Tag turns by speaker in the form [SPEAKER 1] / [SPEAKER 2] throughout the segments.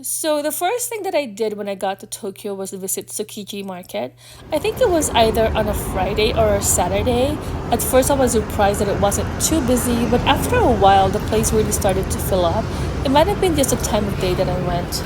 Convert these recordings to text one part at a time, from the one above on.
[SPEAKER 1] So the first thing that I did when I got to Tokyo was visit Tsukiji Market. I think it was either on a Friday or a Saturday. At first I was surprised that it wasn't too busy, but after a while the place really started to fill up. It might have been just the time of day that I went.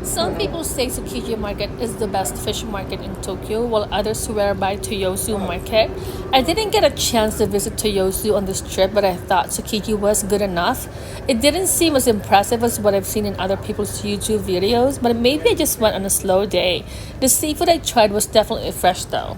[SPEAKER 1] Some people say Tsukiji Market is the best fish market in Tokyo, while others swear by Toyosu Market. I didn't get a chance to visit Toyosu on this trip, but I thought Tsukiji was good enough. It didn't seem as impressive as what I've seen in other people's YouTube videos, but maybe I just went on a slow day. The seafood I tried was definitely fresh though.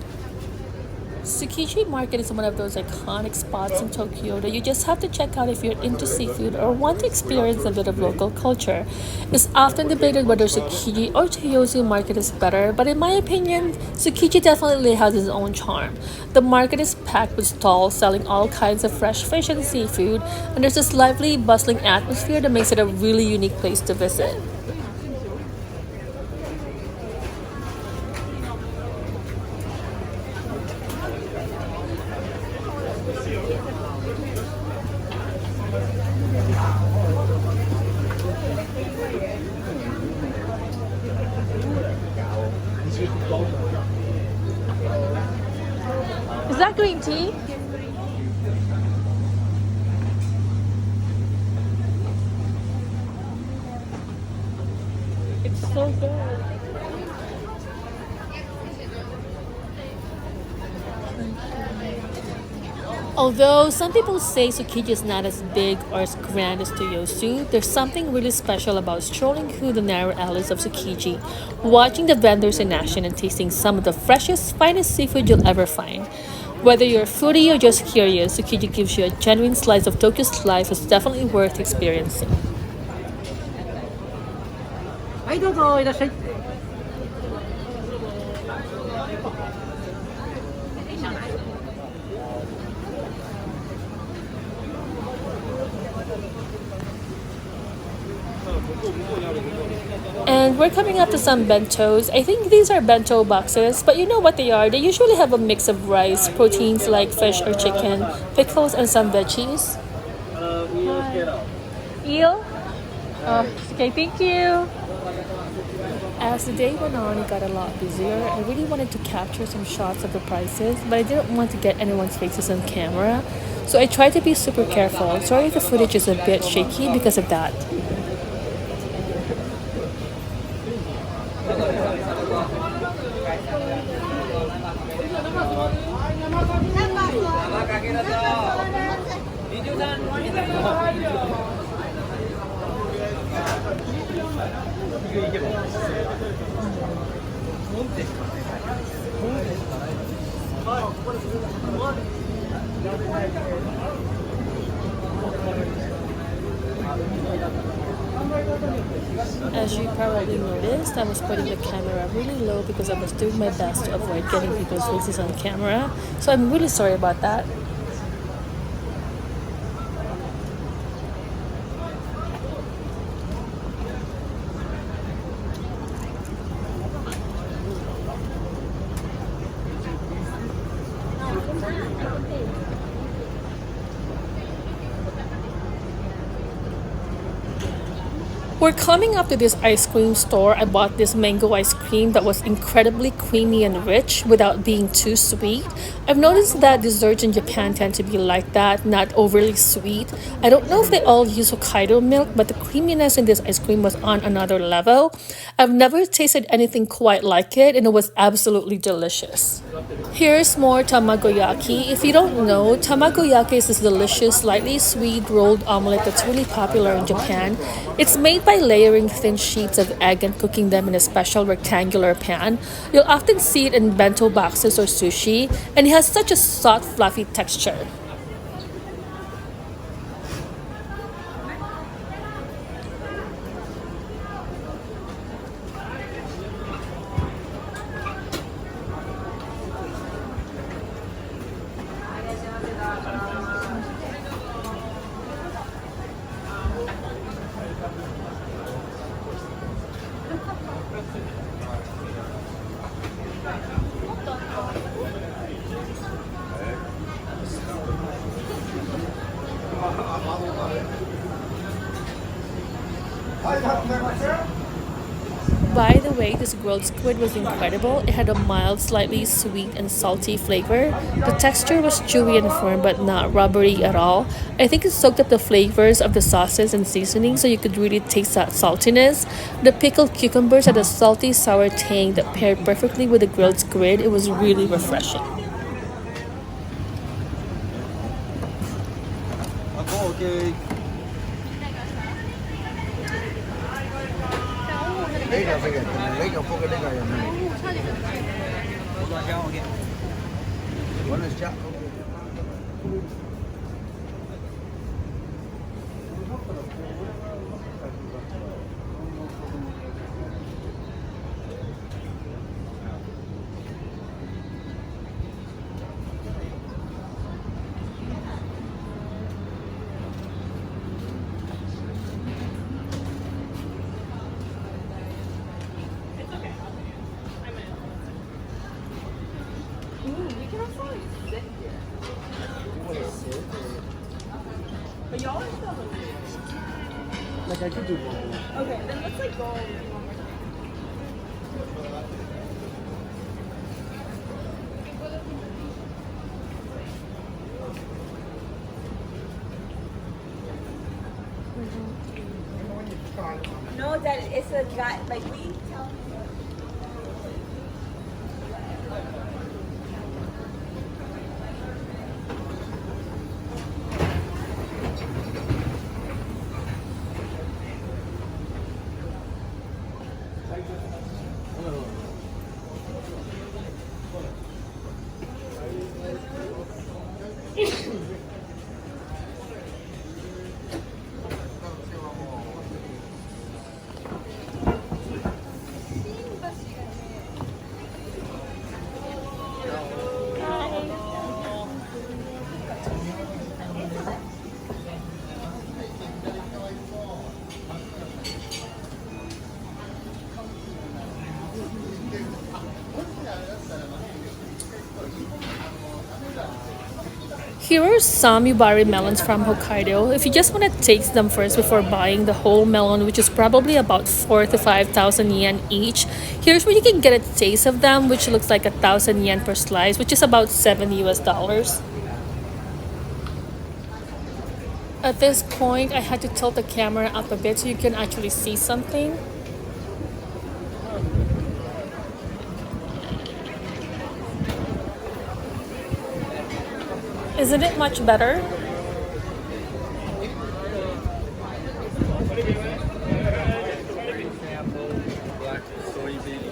[SPEAKER 1] Tsukiji Market is one of those iconic spots in Tokyo that you just have to check out if you're into seafood or want to experience a bit of local culture. It's often debated whether Tsukiji or Toyosu Market is better, but in my opinion, Tsukiji definitely has its own charm. The market is packed with stalls selling all kinds of fresh fish and seafood, and there's this lively, bustling atmosphere that makes it a really unique place to visit. Is that green tea? It's so good. Although some people say Tsukiji is not as big or as grand as Toyosu, there's something really special about strolling through the narrow alleys of Tsukiji, watching the vendors in action and tasting some of the freshest, finest seafood you'll ever find. Whether you're a foodie or just curious, Tsukiji gives you a genuine slice of Tokyo's life that's definitely worth experiencing.
[SPEAKER 2] はい、どうぞいらっしゃい。
[SPEAKER 1] And we're coming up to some bentos. I think these are bento boxes, but you know what they are. They usually have a mix of rice, proteins like fish or chicken, pickles, and some veggies. Eel? Okay, thank you. As the day went on, it got a lot busier. I really wanted to capture some shots of the prices, but I didn't want to get anyone's faces on camera, so I tried to be super careful. Sorry if the footage is a bit shaky because of that. As you probably noticed, I was putting the camera really low because I was doing my best to avoid getting people's faces on camera. So I'm really sorry about that. We're coming up to this ice cream store. I bought this mango ice cream that was incredibly creamy and rich without being too sweet. I've noticed that desserts in Japan tend to be like that, not overly sweet. I don't know if they all use Hokkaido milk, but the creaminess in this ice cream was on another level. I've never tasted anything quite like it, and it was absolutely delicious. Here's more tamagoyaki. If you don't know, tamagoyaki is this delicious, slightly sweet rolled omelet that's really popular in Japan. It's made by layering thin sheets of egg and cooking them in a special rectangular pan. You'll often see it in bento boxes or sushi, and it has such a soft, fluffy texture. By the way, this grilled squid was incredible. It had a mild, slightly sweet and salty flavor. The texture was chewy and firm, but not rubbery at all. I think it soaked up the flavors of the sauces and seasoning, so you could really taste that saltiness. The pickled cucumbers had a salty, sour tang that paired perfectly with the grilled squid. It was really refreshing.
[SPEAKER 3] Okay. 呢個食嘅，呢個福嘅呢個又咩？好辣椒，OK。One is chop.
[SPEAKER 4] But y'all are still hungry.
[SPEAKER 2] Like I could do one.
[SPEAKER 4] Okay, then let's like go. No, Dad, it's a guy. Like we tell him.
[SPEAKER 1] Here are some Yubari melons from Hokkaido. If you just want to taste them first before buying the whole melon, which is probably about 4,000 to 5,000 yen each, here's where you can get a taste of them, which looks like 1,000 yen per slice, which is about $7 US. At this point, I had to tilt the camera up a bit so you can actually see something. Isn't it much better?
[SPEAKER 3] Black soybean.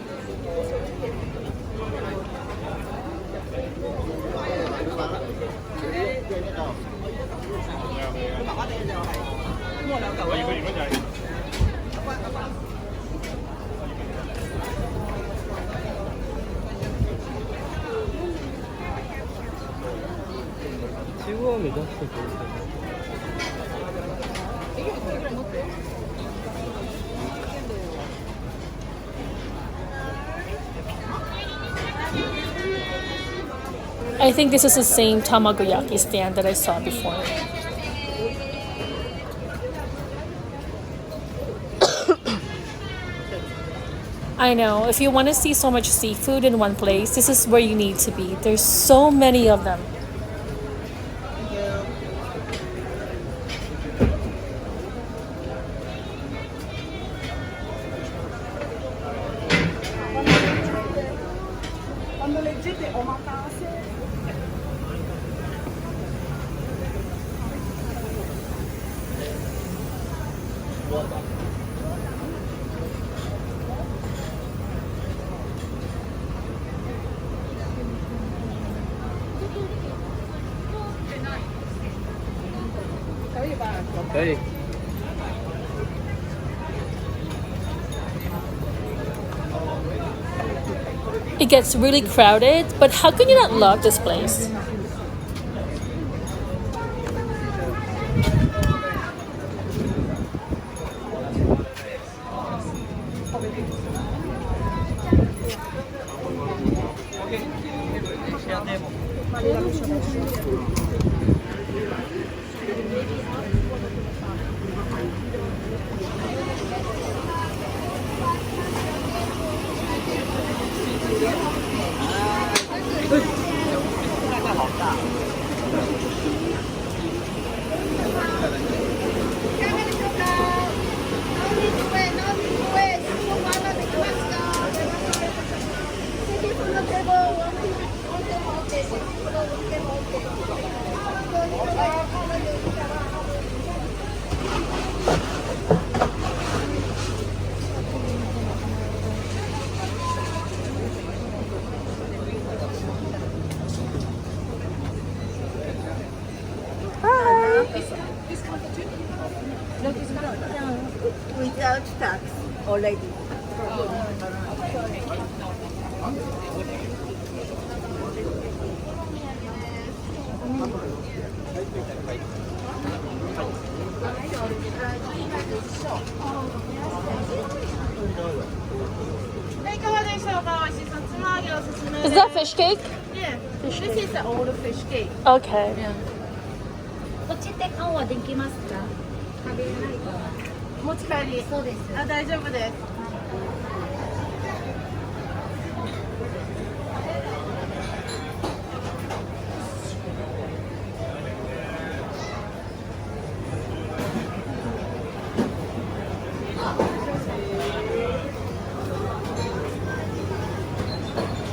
[SPEAKER 1] I think this is the same tamagoyaki stand that I saw before. I know, if you want to see so much seafood in one place, this is where you need to be. There's so many of them.
[SPEAKER 4] Quando leggete omakase.
[SPEAKER 3] Hey.
[SPEAKER 1] It gets really crowded, but how can you not love this place?
[SPEAKER 4] Without tax already.
[SPEAKER 1] Is that fish cake?
[SPEAKER 4] Yeah, this is the old fish cake.
[SPEAKER 1] Okay.
[SPEAKER 5] こっちって缶はできますか？食べれないか
[SPEAKER 4] 持ち帰り。
[SPEAKER 5] そうです。
[SPEAKER 4] あ、大丈夫です。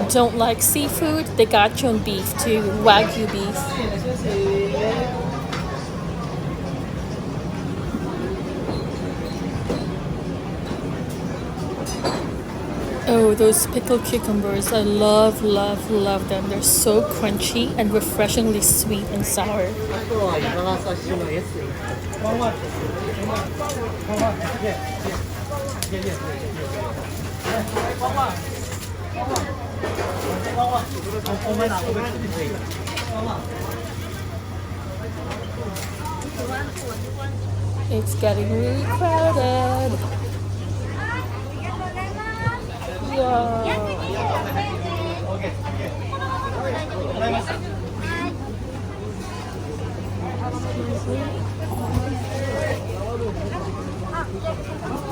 [SPEAKER 1] Don't like seafood? They got you on beef too. Wagyu beef. Oh, those pickled cucumbers. I love, love, love them. They're so crunchy and refreshingly sweet and sour.
[SPEAKER 2] あとは長崎市の S。It's
[SPEAKER 1] getting really crowded. Wow.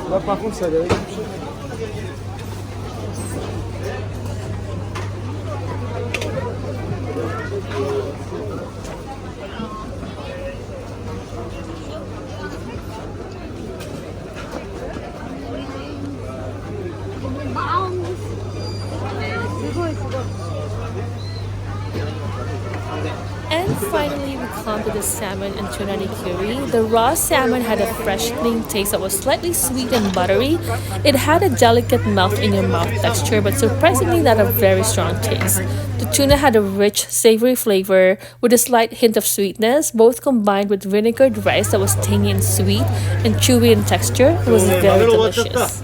[SPEAKER 2] Là par contre ça allait.
[SPEAKER 1] And finally, we come to the salmon and tuna curry. The raw salmon had a fresh, clean taste that was slightly sweet and buttery. It had a delicate melt-in-your-mouth texture, but surprisingly not a very strong taste. The tuna had a rich, savory flavor with a slight hint of sweetness, both combined with vinegared rice that was tangy and sweet and chewy in texture. It was very delicious.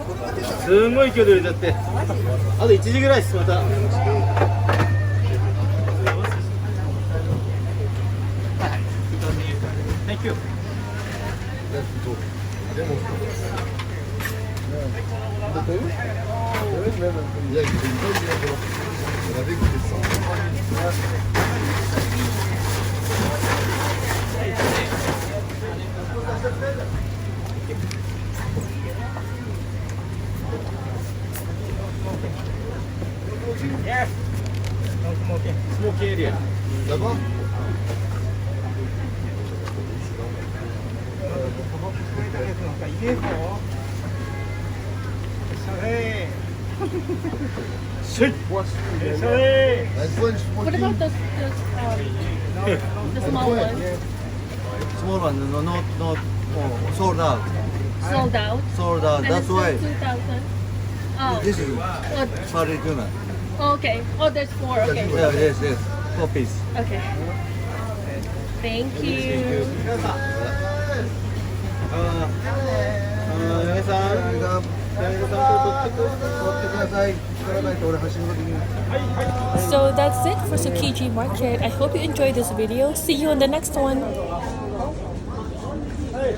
[SPEAKER 2] すごい勢いで売れちゃって。あと1時ぐらいですまた。Thank you. Yes. Smoky area.
[SPEAKER 3] Là-bas?
[SPEAKER 1] What about the small one?
[SPEAKER 3] Small one, no, not oh, sold out.
[SPEAKER 1] Sold out?
[SPEAKER 3] Sold out.
[SPEAKER 1] And
[SPEAKER 3] That's
[SPEAKER 1] it's
[SPEAKER 3] why.
[SPEAKER 1] 2,000. Oh.
[SPEAKER 3] This is
[SPEAKER 1] Oh,
[SPEAKER 3] sorry tuna.
[SPEAKER 1] okay. Oh, there's four. Okay.
[SPEAKER 3] Yeah, yes, yes. 4 piece.
[SPEAKER 1] Okay. Thank you.
[SPEAKER 2] 嫁さん、
[SPEAKER 3] 取ってください。取らないと俺走ることできない。
[SPEAKER 1] So that's it for Tsukiji Market. I hope you enjoyed this video. See you in the next one.
[SPEAKER 2] Hey.